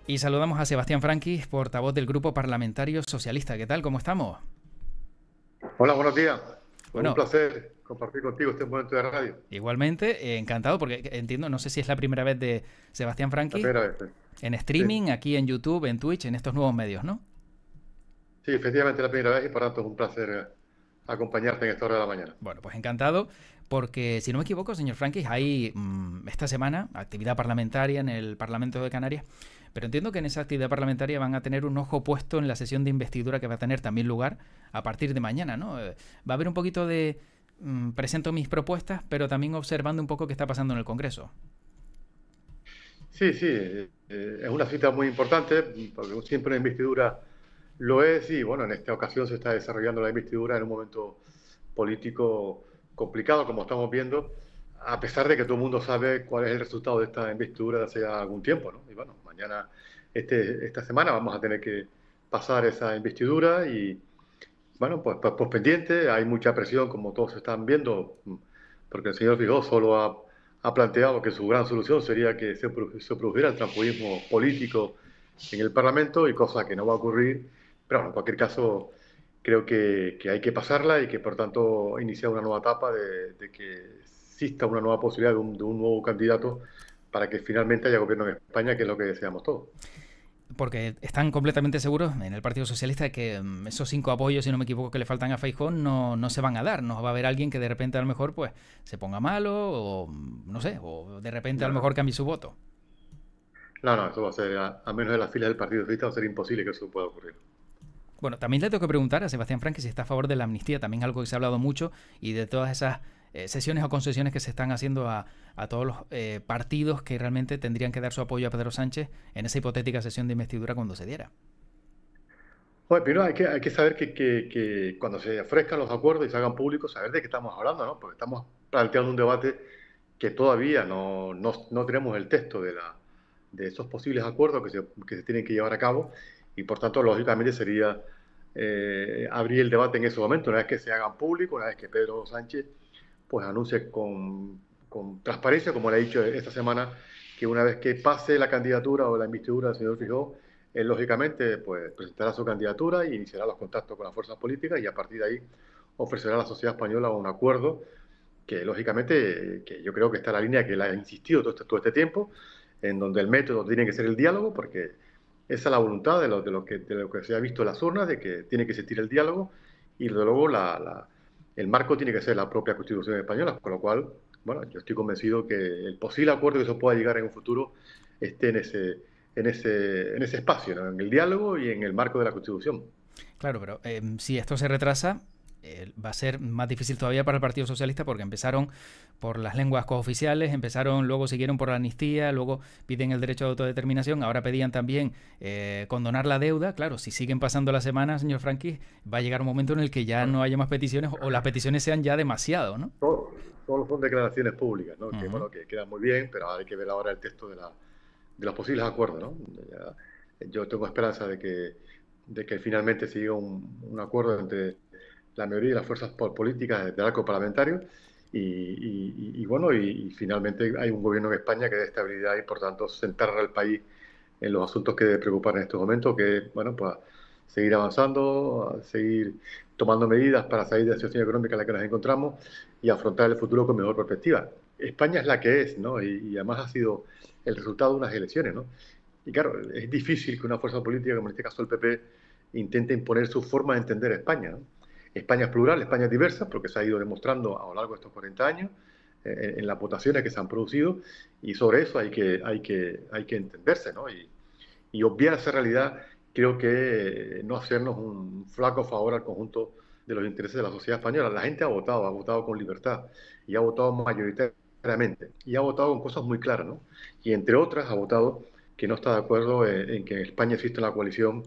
Y saludamos a Sebastián Franquis, portavoz del Grupo Parlamentario Socialista. ¿Qué tal? ¿Cómo estamos? Hola, buenos días. Pues un Bueno, placer compartir contigo este momento de radio. igualmente, encantado porque entiendo, no sé si es la primera vez de Sebastián La Franquis primera vez. en Sí, streaming, aquí en YouTube, en Twitch, en estos nuevos medios, ¿no? sí, efectivamente la primera vez y por tanto es un placer acompañarte en esta hora de la mañana. Bueno, pues encantado porque, si no me equivoco, señor Franquis, hay esta semana actividad parlamentaria en el Parlamento de Canarias, pero entiendo que en esa actividad parlamentaria van a tener un ojo puesto en la sesión de investidura que va a tener también lugar a partir de mañana, ¿no? Va a haber un poquito de presento mis propuestas, pero también observando un poco qué está pasando en el Congreso. Sí, sí, es una cita muy importante porque siempre una investidura lo es y bueno, en esta ocasión se está desarrollando la investidura en un momento político complicado, como estamos viendo, a pesar de que todo el mundo sabe cuál es el resultado de esta investidura de hace ya algún tiempo, ¿no? Y bueno, mañana, esta semana vamos a tener que pasar esa investidura y bueno, pues pendiente, hay mucha presión, como todos están viendo, porque el señor Fijó solo ha planteado que su gran solución sería que se produjera el transfugismo político en el Parlamento, y cosa que no va a ocurrir. Pero bueno, en cualquier caso, creo que hay que pasarla y que por tanto iniciar una nueva etapa de que exista una nueva posibilidad de un nuevo candidato para que finalmente haya gobierno en España, que es lo que deseamos todos. Porque están completamente seguros en el Partido Socialista de que esos 5 apoyos, si no me equivoco, que le faltan a Feijóo no se van a dar. No va a haber alguien que de repente a lo mejor pues se ponga malo o no sé, o de repente a No, lo no. mejor cambie su voto. No, no, eso va a ser, a menos de las filas del Partido Socialista, va a ser imposible que eso pueda ocurrir. Bueno, también le tengo que preguntar a Sebastián Franque si está a favor de la amnistía, también algo que se ha hablado mucho, y de todas esas sesiones o concesiones que se están haciendo a todos los partidos que realmente tendrían que dar su apoyo a Pedro Sánchez en esa hipotética sesión de investidura cuando se diera. Bueno, primero hay que saber que cuando se ofrezcan los acuerdos y se hagan públicos, saber de qué estamos hablando, ¿no? Porque estamos planteando un debate que todavía no tenemos el texto de esos posibles acuerdos que se tienen que llevar a cabo, y por tanto, lógicamente, sería abrir el debate en ese momento, una vez que se hagan públicos, una vez que Pedro Sánchez pues anuncie con transparencia, como le he dicho esta semana, que una vez que pase la candidatura o la investidura del señor Fijó, él lógicamente pues presentará su candidatura y iniciará los contactos con las fuerzas políticas, y a partir de ahí ofrecerá a la sociedad española un acuerdo que lógicamente que yo creo que está en la línea que él ha insistido todo este tiempo, en donde el método tiene que ser el diálogo, porque esa es la voluntad de lo que se ha visto en las urnas, de que tiene que existir el diálogo, y desde luego el marco tiene que ser la propia Constitución española, con lo cual, bueno, yo estoy convencido que el posible acuerdo que se pueda llegar en un futuro esté en ese espacio, ¿no? En el diálogo y en el marco de la Constitución. Claro, pero si esto se retrasa, va a ser más difícil todavía para el Partido Socialista porque empezaron por las lenguas cooficiales, luego siguieron por la amnistía, luego piden el derecho de autodeterminación, ahora pedían también condonar la deuda. Claro, si siguen pasando las semanas, señor Franquis, va a llegar un momento en el que ya no haya más peticiones o las peticiones sean ya demasiado, ¿no? Todos son declaraciones públicas, ¿no? Que Ujú. bueno, que quedan muy bien, pero hay que ver ahora el texto de los posibles acuerdos, ¿no? Yo tengo esperanza de que finalmente se llegue a un acuerdo entre la mayoría de las fuerzas políticas del arco parlamentario, y bueno, y finalmente hay un gobierno en España que dé estabilidad y por tanto centrar al país en los asuntos que debe preocupar en estos momentos, que es, bueno, pues seguir avanzando, seguir tomando medidas para salir de la situación económica en la que nos encontramos y afrontar el futuro con mejor perspectiva. España es la que es, ¿no? Y además ha sido el resultado de unas elecciones, ¿no? Y claro, es difícil que una fuerza política, como en este caso el PP, intente imponer su forma de entender España, ¿no? España es plural, España es diversa, porque se ha ido demostrando a lo largo de estos 40 años en las votaciones que se han producido, y sobre eso hay que entenderse, ¿no? Y obviar esa realidad, creo que no hacernos un flaco favor al conjunto de los intereses de la sociedad española. La gente ha votado con libertad y ha votado mayoritariamente y ha votado con cosas muy claras, ¿no? Y entre otras ha votado que no está de acuerdo en que en España existe una coalición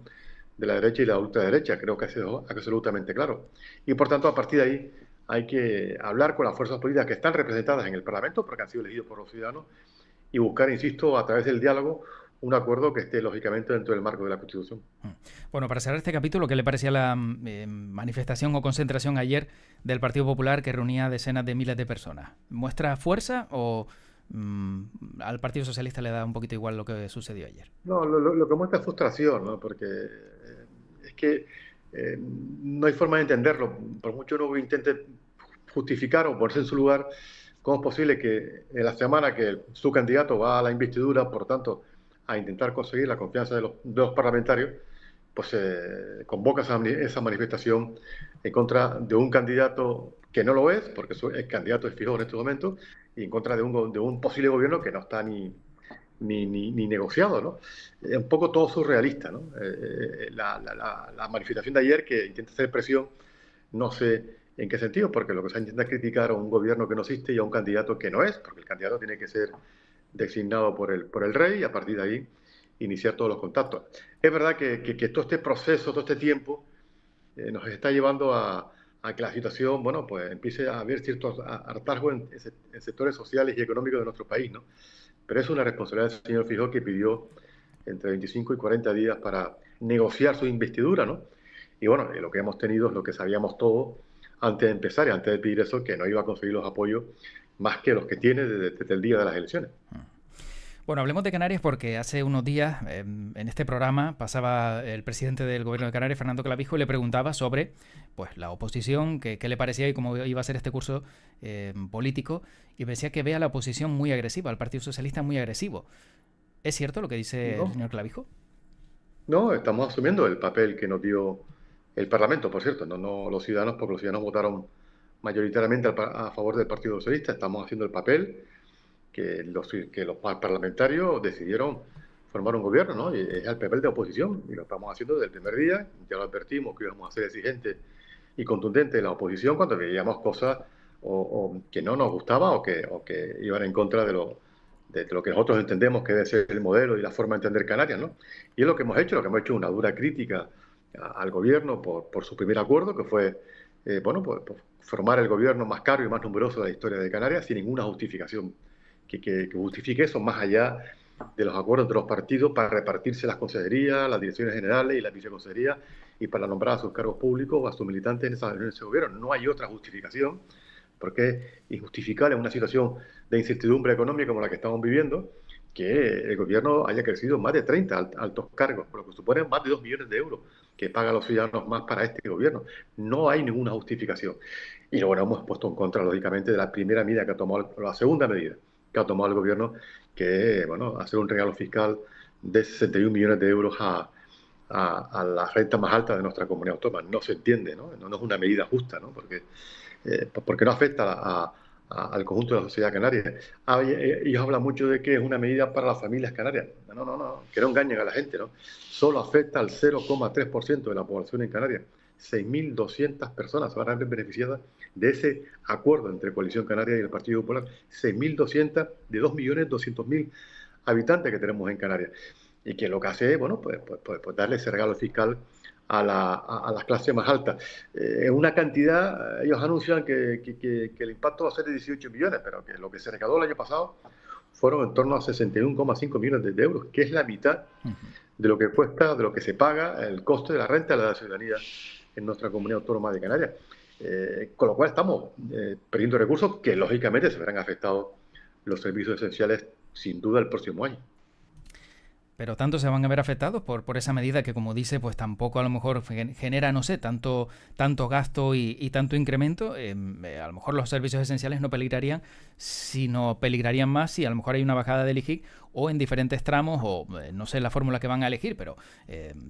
de la derecha y la ultraderecha. Creo que ha sido absolutamente claro. Y por tanto, a partir de ahí hay que hablar con las fuerzas políticas que están representadas en el Parlamento, porque han sido elegidos por los ciudadanos, y buscar, insisto, a través del diálogo, un acuerdo que esté lógicamente dentro del marco de la Constitución. Bueno, para cerrar este capítulo, ¿qué le parecía la manifestación o concentración ayer del Partido Popular que reunía decenas de miles de personas? ¿Muestra fuerza o al Partido Socialista le da un poquito igual lo que sucedió ayer. No, lo que muestra es frustración, ¿no? Porque es que no hay forma de entenderlo. Por mucho uno intente justificar o ponerse en su lugar, ¿cómo es posible que en la semana que su candidato va a la investidura, por tanto, a intentar conseguir la confianza de los parlamentarios, pues convoca esa manifestación en contra de un candidato que no lo es, porque el candidato es fijo en este momento, y en contra de un posible gobierno que no está ni negociado, ¿no? Es un poco todo surrealista, ¿no? La manifestación de ayer que intenta hacer presión, no sé en qué sentido, porque lo que se intenta criticar a un gobierno que no existe y a un candidato que no es, porque el candidato tiene que ser designado por el rey y a partir de ahí iniciar todos los contactos. Es verdad que todo este proceso, todo este tiempo, nos está llevando a que la situación, bueno, pues empiece a haber ciertos hartazgos en sectores sociales y económicos de nuestro país, ¿no? Pero es una responsabilidad del señor Feijóo, que pidió entre 25 y 40 días para negociar su investidura, ¿no? Y bueno, lo que hemos tenido es lo que sabíamos todos antes de empezar y antes de pedir eso, que no iba a conseguir los apoyos más que los que tiene desde el día de las elecciones. Bueno, hablemos de Canarias porque hace unos días en este programa pasaba el presidente del gobierno de Canarias, Fernando Clavijo, y le preguntaba sobre pues la oposición, qué le parecía y cómo iba a ser este curso político, y me decía que ve a la oposición muy agresiva, al Partido Socialista muy agresivo. ¿Es cierto lo que dice el No, señor Clavijo? no, estamos asumiendo el papel que nos dio el Parlamento, por cierto, no los ciudadanos, porque los ciudadanos votaron mayoritariamente a favor del Partido Socialista. Estamos haciendo el papel que los parlamentarios decidieron formar un gobierno, ¿no? Y es el papel de oposición, y lo estamos haciendo desde el primer día. Ya lo advertimos que íbamos a ser exigentes y contundentes en la oposición cuando veíamos cosas o que no nos gustaban o que iban en contra de lo que nosotros entendemos que debe ser el modelo y la forma de entender Canarias, ¿no? Y es lo que hemos hecho una dura crítica al gobierno por su primer acuerdo, que fue, bueno, pues formar el gobierno más caro y más numeroso de la historia de Canarias sin ninguna justificación que justifique eso, más allá de los acuerdos entre los partidos para repartirse las consejerías, las direcciones generales y las viceconsejerías, y para nombrar a sus cargos públicos o a sus militantes en ese gobierno. No hay otra justificación, porque es injustificable en una situación de incertidumbre económica como la que estamos viviendo, que el gobierno haya crecido más de 30 altos cargos, por lo que supone más de 2 millones de euros que pagan los ciudadanos más para este gobierno. No hay ninguna justificación. Y luego hemos puesto en contra, lógicamente, de la primera medida que ha tomado, la segunda medida que ha tomado el gobierno, que es, bueno, hacer un regalo fiscal de 61 millones de euros a la renta más alta de nuestra comunidad autónoma. No se entiende, ¿no? No es una medida justa, ¿no? Porque no afecta al conjunto de la sociedad canaria. Ellos hablan mucho de que es una medida para las familias canarias. No, que no engañen a la gente, ¿no? Solo afecta al 0,3% de la población en Canarias. 6.200 personas se van a ver beneficiadas de ese acuerdo entre Coalición Canaria y el Partido Popular. 6.200 de 2.200.000 habitantes que tenemos en Canarias. Y que lo que hace es, bueno, pues darle ese regalo fiscal a las clases más altas. En una cantidad, ellos anuncian que el impacto va a ser de 18 millones, pero que lo que se recaudó el año pasado fueron en torno a 61,5 millones de euros, que es la mitad de lo que cuesta, de lo que se paga el coste de la renta de la ciudadanía en nuestra comunidad autónoma de Canarias. Con lo cual estamos perdiendo recursos que lógicamente se verán afectados los servicios esenciales sin duda el próximo año. Pero tanto se van a ver afectados por esa medida que, como dice, pues tampoco a lo mejor genera, no sé, tanto gasto y tanto incremento. A lo mejor los servicios esenciales no peligrarían, sino peligrarían más si a lo mejor hay una bajada del IGIC o en diferentes tramos, o no sé la fórmula que van a elegir, pero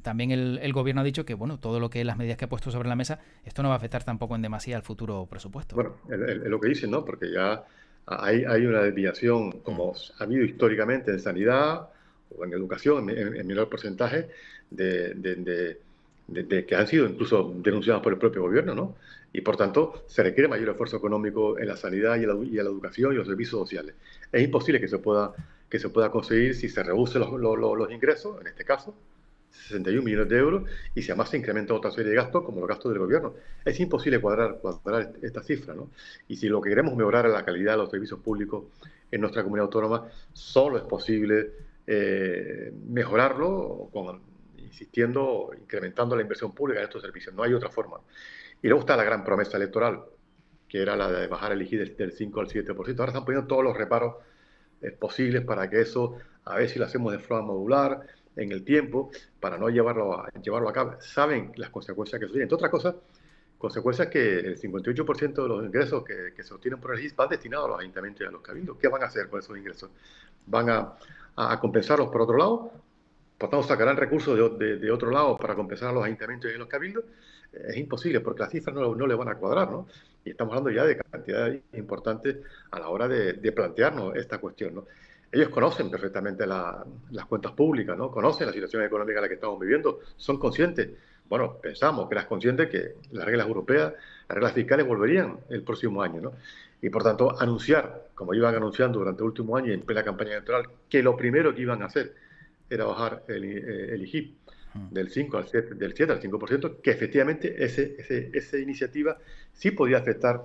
también el gobierno ha dicho que, bueno, todo lo que las medidas que ha puesto sobre la mesa, esto no va a afectar tampoco en demasía al futuro presupuesto. Bueno, es lo que dicen, ¿no? Porque ya hay una desviación, como ha habido históricamente en sanidad o en educación, en menor porcentaje, de que han sido incluso denunciadas por el propio gobierno, ¿no? Y por tanto se requiere mayor esfuerzo económico en la sanidad y en la educación y los servicios sociales. Es imposible que se pueda conseguir si se reducen los ingresos, en este caso, 61 millones de euros, y si además se incrementa otra serie de gastos, como los gastos del gobierno. Es imposible cuadrar esta cifra, ¿no? Y si lo que queremos es mejorar la calidad de los servicios públicos en nuestra comunidad autónoma, solo es posible mejorarlo insistiendo, incrementando la inversión pública en estos servicios. No hay otra forma. Y luego está la gran promesa electoral, que era la de bajar el IGI del 5 al 7%. Ahora están poniendo todos los reparos posibles para que eso, a ver si lo hacemos de forma modular, en el tiempo, para no llevarlo a cabo. Saben las consecuencias que eso tiene. Entre otras cosas, consecuencias que el 58% de los ingresos que se obtienen por el GIS van destinados a los ayuntamientos y a los cabildos. ¿Qué van a hacer con esos ingresos? ¿Van a compensarlos por otro lado? Por tanto, sacarán recursos de otro lado para compensar a los ayuntamientos y a los cabildos. Es imposible, porque las cifras no le van a cuadrar, ¿no? Y estamos hablando ya de cantidades importantes a la hora de plantearnos esta cuestión, ¿no? Ellos conocen perfectamente las cuentas públicas, ¿no? Conocen la situación económica en la que estamos viviendo, son conscientes. Bueno, pensamos que eras consciente que las reglas europeas, las reglas fiscales volverían el próximo año, ¿no? Y por tanto, anunciar, como iban anunciando durante el último año y en plena campaña electoral, que lo primero que iban a hacer era bajar el IGIP del 5 al 7, del 7 al 5%, que efectivamente esa iniciativa sí podía afectar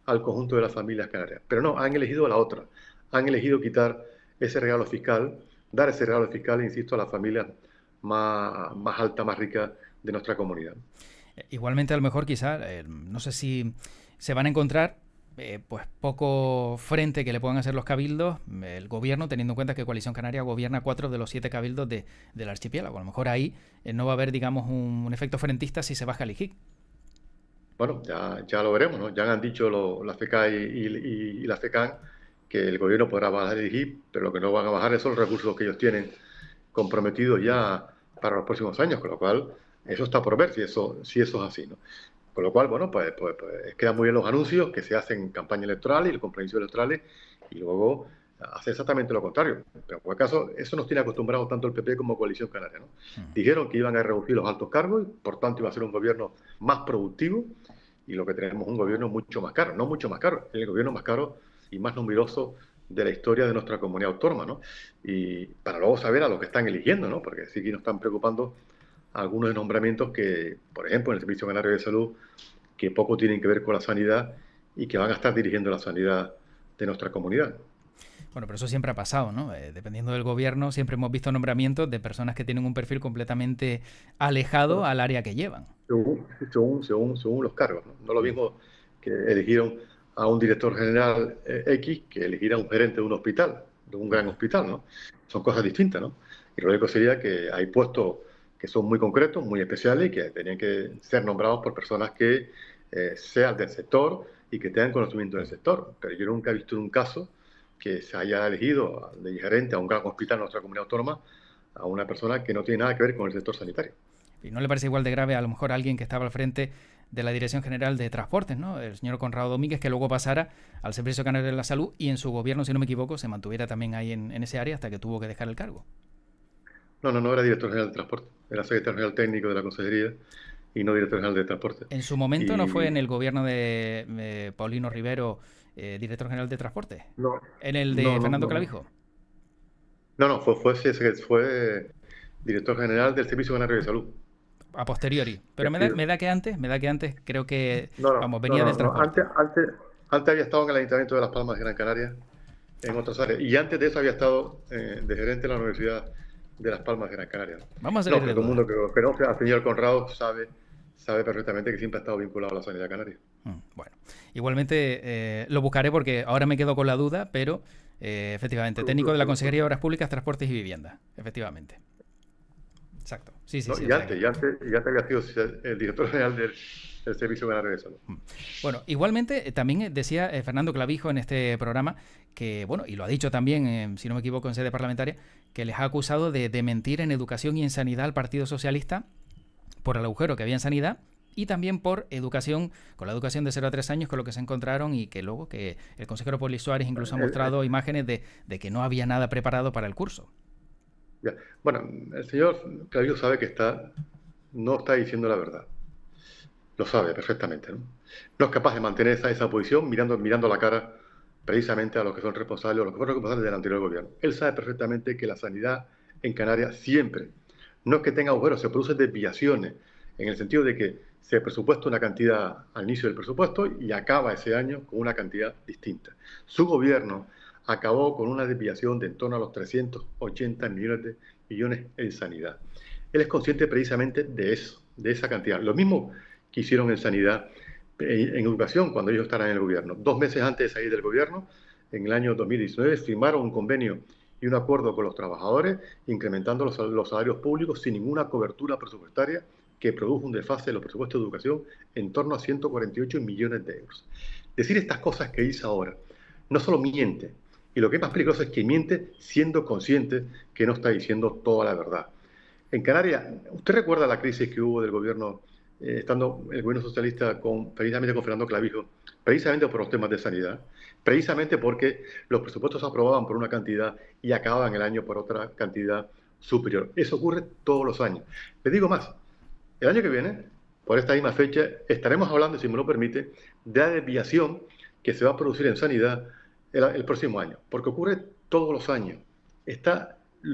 al conjunto de las familias canarias. Pero no, han elegido la otra. Han elegido quitar ese regalo fiscal, dar ese regalo fiscal, insisto, a las familias más altas, más ricas de nuestra comunidad. Igualmente, a lo mejor, quizá, no sé si se van a encontrar pues poco frente que le puedan hacer los cabildos, el gobierno, teniendo en cuenta que Coalición Canaria gobierna 4 de los 7 cabildos del archipiélago. A lo mejor ahí no va a haber, digamos, un efecto frentista si se baja el IGIC. Bueno, ya lo veremos, ¿no? Ya han dicho la FECA y la FECAN que el gobierno podrá bajar el IGIP, pero lo que no van a bajar son los recursos que ellos tienen comprometidos ya para los próximos años, con lo cual eso está por ver si eso es así, ¿no? Con lo cual, bueno, pues quedan muy bien los anuncios que se hacen en campaña electoral y los compromisos electorales, y luego hace exactamente lo contrario. Pero en cualquier caso, eso nos tiene acostumbrados tanto el PP como Coalición Canaria, ¿no? Dijeron que iban a reducir los altos cargos, y por tanto iba a ser un gobierno más productivo, y lo que tenemos es un gobierno mucho más caro, no mucho más caro, es el gobierno más caro y más numeroso de la historia de nuestra comunidad autónoma, ¿no? Y para luego saber a los que están eligiendo, ¿no? Porque sí que nos están preocupando algunos nombramientos que, por ejemplo, en el Servicio Canario de Salud, que poco tienen que ver con la sanidad y que van a estar dirigiendo la sanidad de nuestra comunidad. Bueno, pero eso siempre ha pasado, ¿no? Dependiendo del gobierno, siempre hemos visto nombramientos de personas que tienen un perfil completamente alejado al área que llevan. Según los cargos, ¿no? No lo mismo que eligieron a un director general X que elegir a un gerente de un hospital, de un gran hospital, ¿no? Son cosas distintas, ¿no? Y lo único sería que hay puestos que son muy concretos, muy especiales y que tenían que ser nombrados por personas que sean del sector y que tengan conocimiento del sector. Pero yo nunca he visto un caso que se haya elegido de gerente a un gran hospital en nuestra comunidad autónoma a una persona que no tiene nada que ver con el sector sanitario. ¿Y no le parece igual de grave a lo mejor a alguien que estaba al frente de la Dirección General de Transportes, ¿no? El señor Conrado Domínguez, que luego pasara al Servicio Canario de la Salud y en su gobierno, si no me equivoco, se mantuviera también ahí en ese área hasta que tuvo que dejar el cargo? No era director general de transporte, era secretario general técnico de la consejería y no director general de transporte. ¿En su momento no fue en el gobierno de Paulino Rivero director general de transporte? No. ¿En el de Fernando Clavijo? No, fue director general del Servicio Canario de Salud. A posteriori. Pero me da que antes creo que, venía del transporte. Antes había estado en el Ayuntamiento de Las Palmas de Gran Canaria, en otras áreas. Y antes de eso había estado de gerente de la Universidad de Las Palmas de Gran Canaria. Vamos a salir de todo el mundo que conoce al señor Conrado sabe perfectamente que siempre ha estado vinculado a la sanidad canaria. Bueno, igualmente lo buscaré porque ahora me quedo con la duda, pero efectivamente, técnico de la Consejería de Obras Públicas, Transportes y Vivienda, efectivamente. Exacto. Sí. Ya antes había sido el director general del Servicio Canario de Salud. Bueno, igualmente también decía Fernando Clavijo en este programa que, bueno, y lo ha dicho también, si no me equivoco, en sede parlamentaria, que les ha acusado de mentir en educación y en sanidad al Partido Socialista por el agujero que había en sanidad y también por educación, con la educación de 0 a 3 años, con lo que se encontraron y que luego que el consejero Poli Suárez incluso ha mostrado imágenes de que no había nada preparado para el curso. Ya. Bueno, el señor Clavijo sabe que no está diciendo la verdad. Lo sabe perfectamente, ¿no? No es capaz de mantener esa posición mirando la cara precisamente a los que son responsables o los que fueron responsables del anterior gobierno. Él sabe perfectamente que la sanidad en Canarias siempre, no es que tenga agujeros, se producen desviaciones, en el sentido de que se presupuesta una cantidad al inicio del presupuesto y acaba ese año con una cantidad distinta. Su gobierno acabó con una desviación de en torno a los 380 millones en sanidad. Él es consciente precisamente de eso, de esa cantidad. Lo mismo que hicieron en sanidad, en educación, cuando ellos estaban en el gobierno. 2 meses antes de salir del gobierno, en el año 2019 firmaron un convenio y un acuerdo con los trabajadores, incrementando los salarios públicos sin ninguna cobertura presupuestaria, que produjo un desfase de los presupuestos de educación en torno a 148 millones de euros. Decir estas cosas que dice ahora no solo miente, y lo que es más peligroso es que miente siendo consciente que no está diciendo toda la verdad. En Canarias, ¿usted recuerda la crisis que hubo del gobierno, estando el gobierno socialista precisamente con Fernando Clavijo, precisamente por los temas de sanidad, precisamente porque los presupuestos se aprobaban por una cantidad y acababan el año por otra cantidad superior? Eso ocurre todos los años. Le digo más, el año que viene, por esta misma fecha, estaremos hablando, si me lo permite, de la desviación que se va a producir en sanidad el próximo año, porque ocurre todos los años.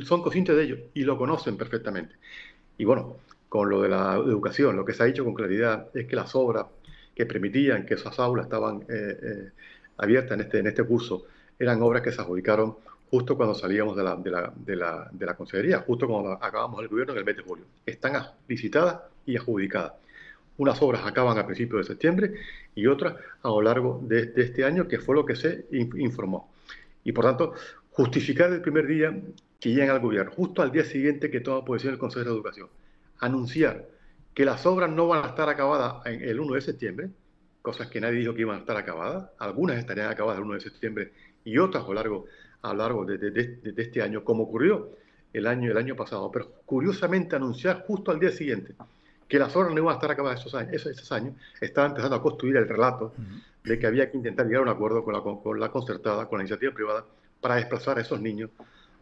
Son conscientes de ello y lo conocen perfectamente. Y bueno, con lo de la educación, lo que se ha dicho con claridad es que las obras que permitían que esas aulas estaban abiertas en este curso eran obras que se adjudicaron justo cuando salíamos de la consejería, justo cuando acabamos el gobierno en el mes de julio. Están licitadas y adjudicadas. Unas obras acaban a principios de septiembre y otras a lo largo de este año, que fue lo que se informó. Y por tanto, justificar el primer día que llegan al gobierno, justo al día siguiente que toma posesión el Consejo de Educación, anunciar que las obras no van a estar acabadas el 1 de septiembre, cosas que nadie dijo que iban a estar acabadas, algunas estarían acabadas el 1 de septiembre y otras a lo largo de este año, como ocurrió el año pasado. Pero curiosamente anunciar justo al día siguiente que las obras no iban a estar acabadas esos años, estaba empezando a construir el relato de que había que intentar llegar a un acuerdo con la concertada, con la iniciativa privada, para desplazar a esos niños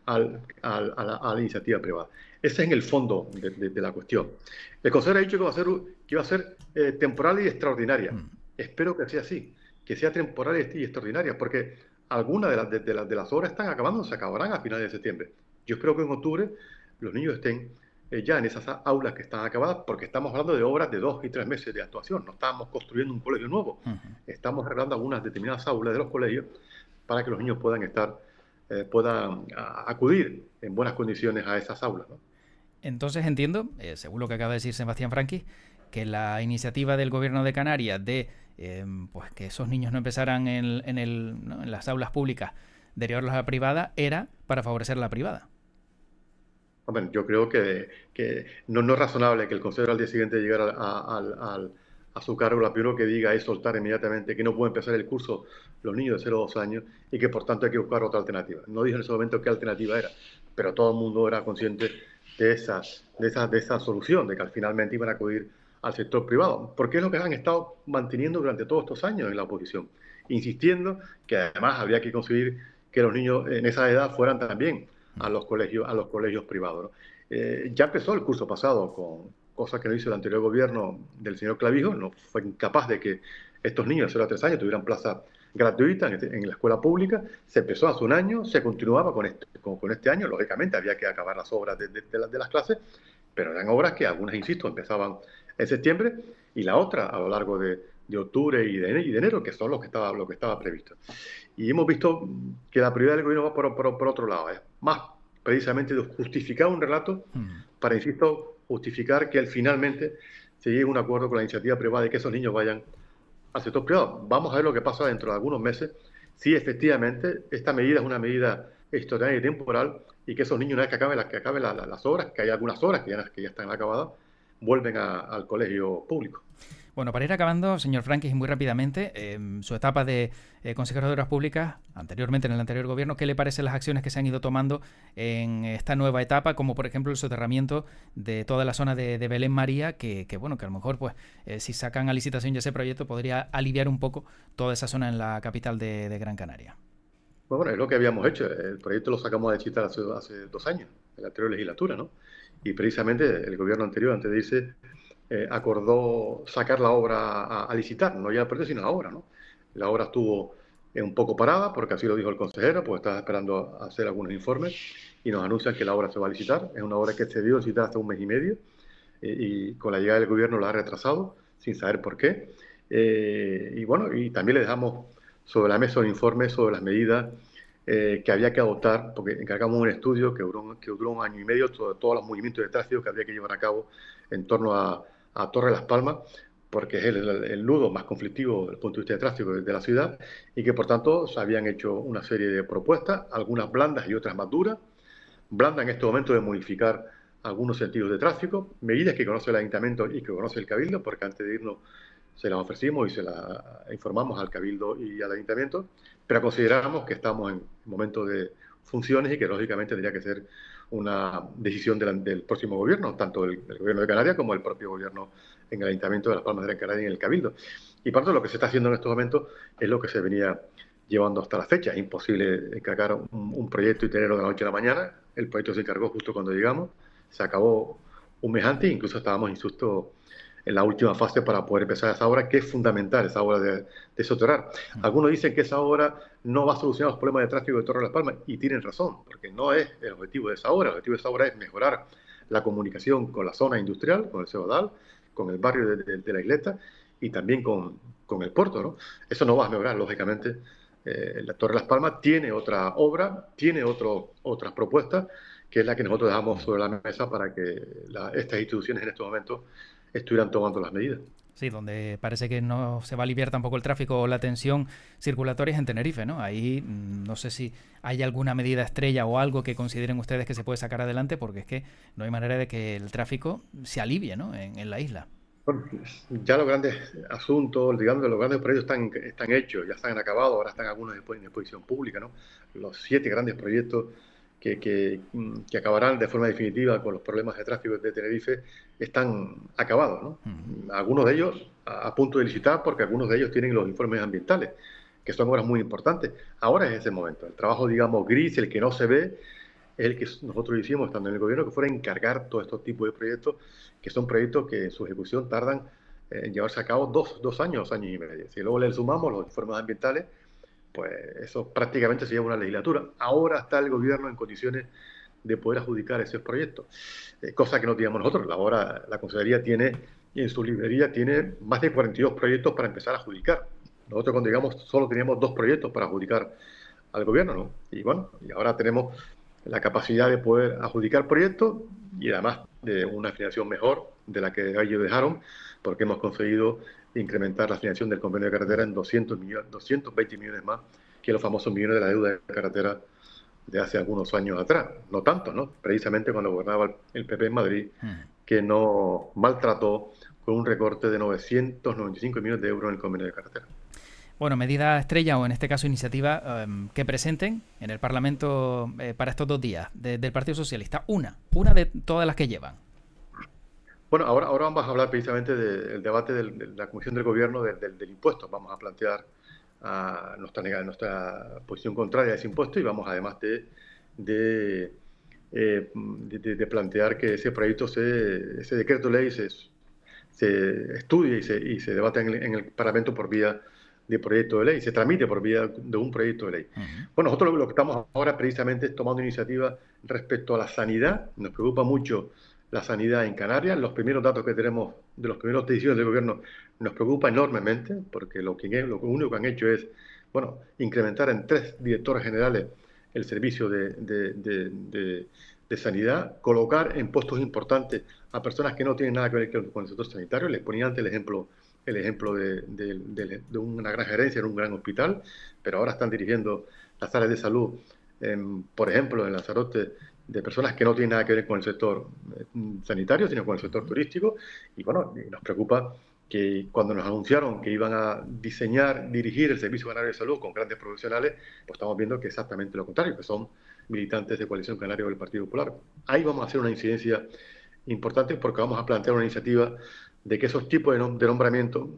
a la iniciativa privada. Ese es en el fondo de la cuestión. El consejero ha dicho que iba a ser temporal y extraordinaria. Espero que sea así, que sea temporal y extraordinaria, porque algunas de las obras están acabando, se acabarán a finales de septiembre. Yo espero que en octubre los niños estén ya en esas aulas que están acabadas, porque estamos hablando de obras de 2 y 3 meses de actuación. No estamos construyendo un colegio nuevo. Estamos arreglando algunas determinadas aulas de los colegios para que los niños puedan acudir en buenas condiciones a esas aulas, ¿no? Entonces entiendo, según lo que acaba de decir Sebastián Franqui, que la iniciativa del Gobierno de Canarias de pues que esos niños no empezaran ¿no? en las aulas públicas de llevarlos a la privada era para favorecer la privada. Bueno, yo creo que no es razonable que el consejero al día siguiente llegara a su cargo, lo primero que diga es soltar inmediatamente que no puede empezar el curso los niños de 0 a 2 años y que por tanto hay que buscar otra alternativa. No dijo en ese momento qué alternativa era, pero todo el mundo era consciente de esa solución, de que finalmente iban a acudir al sector privado, porque es lo que han estado manteniendo durante todos estos años en la oposición, insistiendo que además había que conseguir que los niños en esa edad fueran también a los colegios privados, ¿no? Ya empezó el curso pasado con cosas que no hizo el anterior gobierno del señor Clavijo, no fue incapaz de que estos niños de 0 a 3 años tuvieran plaza gratuita en la escuela pública. Se empezó hace un año, se continuaba con este año. Lógicamente había que acabar las obras de las clases, pero eran obras que algunas, insisto, empezaban en septiembre y la otra a lo largo de octubre y de enero, que son lo que estaba previsto. Y hemos visto que la prioridad del gobierno va por otro lado, es más precisamente de justificar un relato para, insisto, justificar que finalmente se llegue a un acuerdo con la iniciativa privada y que esos niños vayan al sector privado. Vamos a ver lo que pasa dentro de algunos meses, si efectivamente esta medida es una medida extraordinaria y temporal y que esos niños, una vez que acaben las obras, que hay algunas obras que ya están acabadas, vuelven al colegio público. Bueno, para ir acabando, señor Franqui, muy rápidamente, su etapa de consejero de Obras Públicas, anteriormente en el anterior gobierno, ¿qué le parecen las acciones que se han ido tomando en esta nueva etapa, como por ejemplo el soterramiento de toda la zona de Belén María, que bueno, que a lo mejor pues si sacan a licitación ya ese proyecto podría aliviar un poco toda esa zona en la capital de Gran Canaria? Bueno, es lo que habíamos hecho. El proyecto lo sacamos a licitar hace 2 años, en la anterior legislatura, ¿no? Y precisamente el gobierno anterior, antes de irse, acordó sacar la obra a licitar, no ya el proyecto, sino la obra, ¿no? La obra estuvo un poco parada, porque así lo dijo el consejero, pues estaba esperando a hacer algunos informes, y nos anuncian que la obra se va a licitar. Es una obra que se dio a licitar hasta 1 mes y medio, y con la llegada del gobierno la ha retrasado, sin saber por qué. Y bueno, y también le dejamos sobre la mesa un informe sobre las medidas que había que adoptar, porque encargamos un estudio que duró 1 año y medio, sobre todos los movimientos de tráfico que había que llevar a cabo en torno a Torre Las Palmas, porque es el nudo más conflictivo desde el punto de vista de tráfico de la ciudad, y que por tanto se habían hecho una serie de propuestas, algunas blandas y otras más duras. Blanda en este momento de modificar algunos sentidos de tráfico, medidas que conoce el Ayuntamiento y que conoce el Cabildo, porque antes de irnos se las ofrecimos y se las informamos al Cabildo y al Ayuntamiento, pero consideramos que estamos en momento de funciones y que lógicamente tendría que ser una decisión del próximo gobierno, tanto del gobierno de Canarias como el propio gobierno en el Ayuntamiento de Las Palmas de Gran Canaria y en el Cabildo. Y por tanto lo que se está haciendo en estos momentos es lo que se venía llevando hasta la fecha. Es imposible encargar un proyecto y tenerlo de la noche a la mañana. El proyecto se encargó justo cuando llegamos, se acabó un mes antes, incluso estábamos insustos en la última fase para poder empezar esa obra, que es fundamental, esa obra de soterrar. Algunos dicen que esa obra no va a solucionar los problemas de tráfico de Torre de las Palmas, y tienen razón, porque no es el objetivo de esa obra. El objetivo de esa obra es mejorar la comunicación con la zona industrial, con el Cebadal, con el barrio de la Isleta y también con el puerto, ¿no? Eso no va a mejorar, lógicamente. La Torre de las Palmas tiene otra obra, tiene otras propuestas, que es la que nosotros dejamos sobre la mesa para que estas instituciones en estos momentos estuvieran tomando las medidas. Sí, donde parece que no se va a aliviar tampoco el tráfico o la tensión circulatoria es en Tenerife, ¿no? Ahí no sé si hay alguna medida estrella o algo que consideren ustedes que se puede sacar adelante, porque es que no hay manera de que el tráfico se alivie, ¿no? En la isla. Bueno, ya los grandes asuntos, digamos, los grandes proyectos están hechos, ya están acabados, ahora están algunos en exposición pública, ¿no? Los 7 grandes proyectos que acabarán de forma definitiva con los problemas de tráfico de Tenerife están acabados, ¿no? Algunos de ellos a punto de licitar, porque algunos de ellos tienen los informes ambientales, que son obras muy importantes. Ahora es ese momento. El trabajo, digamos, gris, el que no se ve, es el que nosotros hicimos estando en el gobierno, que fuera encargar todos estos tipos de proyectos, que son proyectos que en su ejecución tardan en llevarse a cabo dos años y medio. Si luego le sumamos los informes ambientales, pues eso prácticamente se lleva una legislatura. Ahora está el gobierno en condiciones de poder adjudicar esos proyectos, cosa que no teníamos nosotros. Ahora la Consejería tiene, en su librería tiene más de 42 proyectos para empezar a adjudicar. Nosotros cuando llegamos solo teníamos 2 proyectos para adjudicar al gobierno, ¿no? Y bueno, y ahora tenemos la capacidad de poder adjudicar proyectos y además de una financiación mejor de la que ellos dejaron, porque hemos conseguido incrementar la financiación del convenio de carretera en 220 millones más que los famosos millones de la deuda de carretera de hace algunos años atrás. No tanto, ¿no? Precisamente cuando gobernaba el PP en Madrid, que no maltrató con un recorte de 995 millones de euros en el convenio de carretera. Bueno, medida estrella o en este caso iniciativa que presenten en el Parlamento para estos 2 días del Partido Socialista. Una de todas las que llevan. Bueno, ahora vamos a hablar precisamente del debate de la Comisión del Gobierno del impuesto. Vamos a plantear nuestra posición contraria a ese impuesto y vamos además de plantear que ese proyecto, ese decreto ley se estudie y se debata en el Parlamento por vía de proyecto de ley, se tramite por vía de un proyecto de ley. Bueno, nosotros lo que estamos ahora precisamente es tomando iniciativa respecto a la sanidad. Nos preocupa mucho la sanidad en Canarias. Los primeros datos que tenemos de los primeros decisiones del gobierno nos preocupa enormemente, porque lo único que han hecho es, bueno, incrementar en 3 directores generales el servicio de sanidad, colocar en puestos importantes a personas que no tienen nada que ver con el sector sanitario. Les ponía antes el ejemplo de una gran gerencia en un gran hospital, pero ahora están dirigiendo las áreas de salud, por ejemplo, en Lanzarote, de personas que no tienen nada que ver con el sector sanitario, sino con el sector turístico. Y bueno, nos preocupa que cuando nos anunciaron que iban a dirigir el Servicio Canario de Salud con grandes profesionales, pues estamos viendo que es exactamente lo contrario, que son militantes de Coalición Canaria o del Partido Popular. Ahí vamos a hacer una incidencia importante porque vamos a plantear una iniciativa de que esos tipos de nombramiento,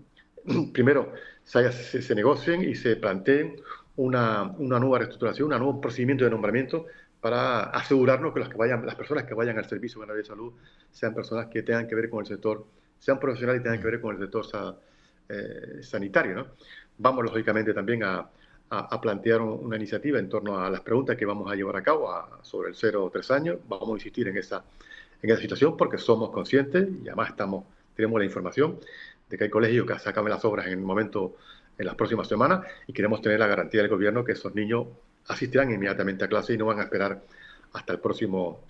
primero, se negocien y se planteen una nueva reestructuración, un nuevo procedimiento de nombramiento para asegurarnos que las personas que vayan al Servicio Canario de Salud sean personas que tengan que ver con el sector, sean profesionales y tengan que ver con el sector sanitario, ¿no? Vamos, lógicamente, también a plantear una iniciativa en torno a las preguntas que vamos a llevar a cabo sobre el 0 o 3 años. Vamos a insistir en esa situación porque somos conscientes y además tenemos la información de que hay colegios que se acaben las obras en las próximas semanas, y queremos tener la garantía del gobierno que esos niños asistirán inmediatamente a clase y no van a esperar hasta el próximo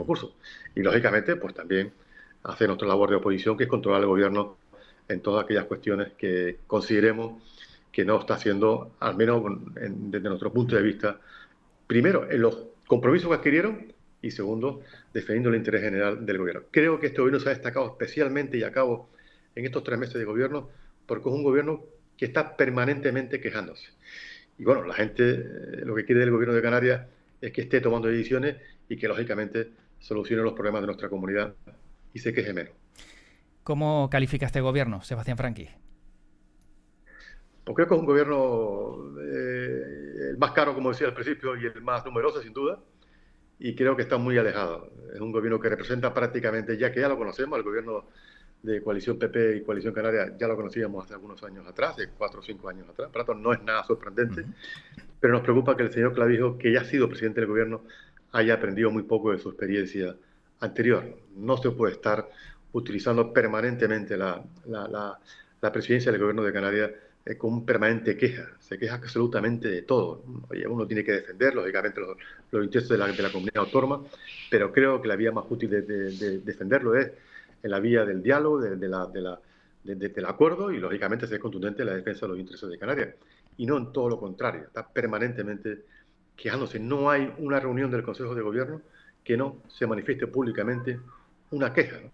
curso. Y lógicamente, pues también hacer nuestra labor de oposición, que es controlar el gobierno en todas aquellas cuestiones que consideremos que no está haciendo, al menos desde nuestro punto de vista, primero, en los compromisos que adquirieron y segundo, defendiendo el interés general del gobierno. Creo que este gobierno se ha destacado especialmente y a cabo en estos 3 meses de gobierno porque es un gobierno que está permanentemente quejándose. Y bueno, la gente lo que quiere del gobierno de Canarias es que esté tomando decisiones y que lógicamente solucione los problemas de nuestra comunidad y se queje menos. ¿Cómo califica este gobierno, Sebastián Franqui? Pues creo que es un gobierno el más caro, como decía al principio, y el más numeroso, sin duda, y creo que está muy alejado. Es un gobierno que representa prácticamente, ya que ya lo conocemos, el gobierno de Coalición PP y Coalición Canaria ya lo conocíamos hace algunos años atrás, de 4 o 5 años atrás, por lo tanto no es nada sorprendente, pero nos preocupa que el señor Clavijo, que ya ha sido presidente del gobierno, haya aprendido muy poco de su experiencia anterior. No se puede estar utilizando permanentemente la presidencia del gobierno de Canarias con un permanente queja. Se queja absolutamente de todo. Oye, uno tiene que defender, lógicamente, los intereses de la comunidad autónoma, pero creo que la vía más útil de defenderlo es en la vía del diálogo, del acuerdo y, lógicamente, ser contundente en la defensa de los intereses de Canarias. Y no en todo lo contrario. Está permanentemente quejándose. No hay una reunión del Consejo de Gobierno que no se manifieste públicamente una queja, ¿no?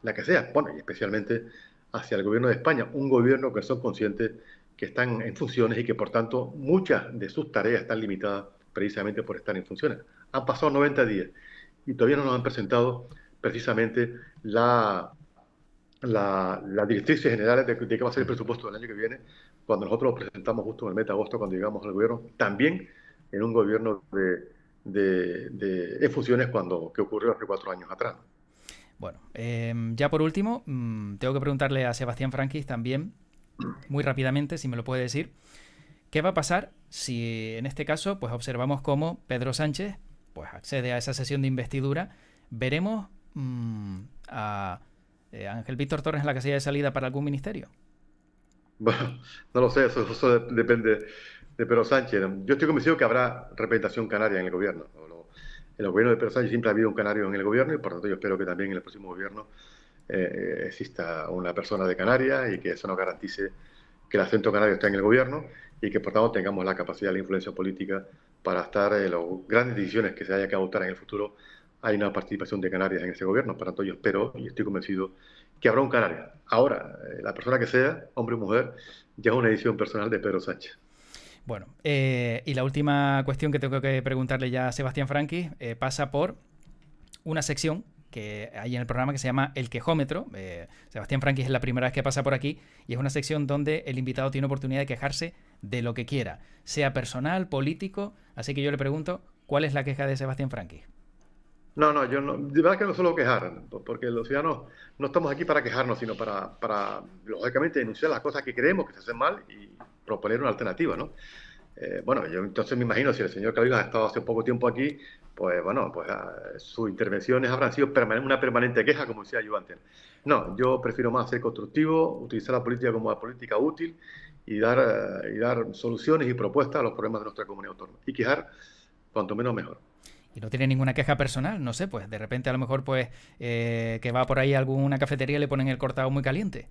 La que sea, bueno, y especialmente hacia el gobierno de España, un gobierno que son conscientes que están en funciones y que por tanto muchas de sus tareas están limitadas precisamente por estar en funciones. Han pasado 90 días y todavía no nos han presentado precisamente las directrices generales de qué va a ser el presupuesto del año que viene, cuando nosotros lo presentamos justo en el mes de agosto, cuando llegamos al gobierno, también en un gobierno en funciones que ocurrió hace 4 años atrás. Bueno, ya por último, tengo que preguntarle a Sebastián Franqui también, muy rápidamente, si me lo puede decir, ¿qué va a pasar si en este caso pues observamos cómo Pedro Sánchez pues accede a esa sesión de investidura? ¿Veremos a Ángel Víctor Torres en la casilla de salida para algún ministerio? Bueno, no lo sé, eso depende de Pedro Sánchez. Yo estoy convencido que habrá representación canaria en el gobierno. En el gobierno de Pedro Sánchez siempre ha habido un canario en el gobierno y por lo tanto yo espero que también en el próximo gobierno exista una persona de Canarias y que eso nos garantice que el acento canario está en el gobierno y que por tanto tengamos la capacidad, la influencia política para estar en las grandes decisiones que se haya que adoptar en el futuro. Hay una participación de Canarias en ese gobierno, por lo tanto yo espero y estoy convencido que habrá un canario. Ahora, la persona que sea, hombre o mujer, ya es una decisión personal de Pedro Sánchez. Bueno, y la última cuestión que tengo que preguntarle ya a Sebastián Franqui pasa por una sección que hay en el programa que se llama El Quejómetro. Sebastián Franqui es la primera vez que pasa por aquí y es una sección donde el invitado tiene oportunidad de quejarse de lo que quiera, sea personal, político. Así que yo le pregunto, ¿cuál es la queja de Sebastián Franqui? No, yo no, de verdad que no suelo quejar, porque los ciudadanos no estamos aquí para quejarnos, sino lógicamente, denunciar las cosas que creemos que se hacen mal y proponer una alternativa, ¿no? Bueno, yo entonces me imagino, si el señor Clavijo ha estado hace poco tiempo aquí, pues bueno, pues sus intervenciones habrán sido una permanente queja, como decía yo antes. No, yo prefiero más ser constructivo, utilizar la política como una política útil y dar soluciones y propuestas a los problemas de nuestra comunidad autónoma. Y quejar, cuanto menos mejor. Y no tiene ninguna queja personal, no sé, pues de repente a lo mejor pues que va por ahí a alguna cafetería y le ponen el cortado muy caliente.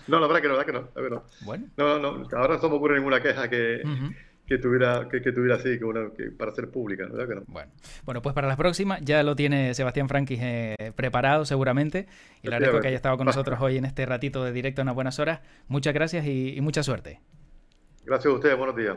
No, la verdad que no. Bueno. No, ahora no se me ocurre ninguna queja que tuviera así, que para ser pública, la verdad que no. Bueno, pues para las próximas ya lo tiene Sebastián Franqui preparado seguramente. Y le agradezco que haya estado con nosotros hoy en este ratito de directo en unas buenas horas. Muchas gracias y mucha suerte. Gracias a ustedes, buenos días.